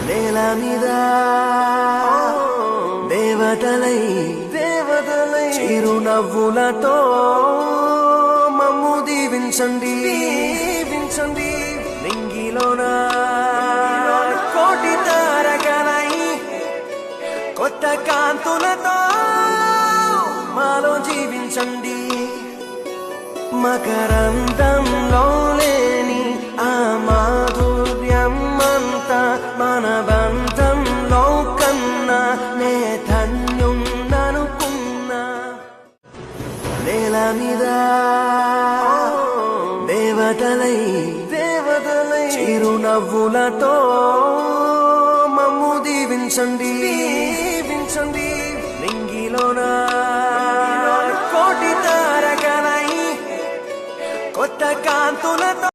నేల మీద దేవతలై చిరునవ్వులతో మమ్ము దీవించండి నింగిలోన కోటి తారకలై కొత్త కాంతులతో మాలో జీవించండి మకరందంలో లేని ఆ మాధుర్యం అంతా మన బంధంలో కన్నా నే ధన్యున్ననుకున్నా నేల మీద దేవతలై చిరునవ్వులతో మమ్ము దీవించండి నింగిలోన కోటి తారకలై కొత్త కాంతులతో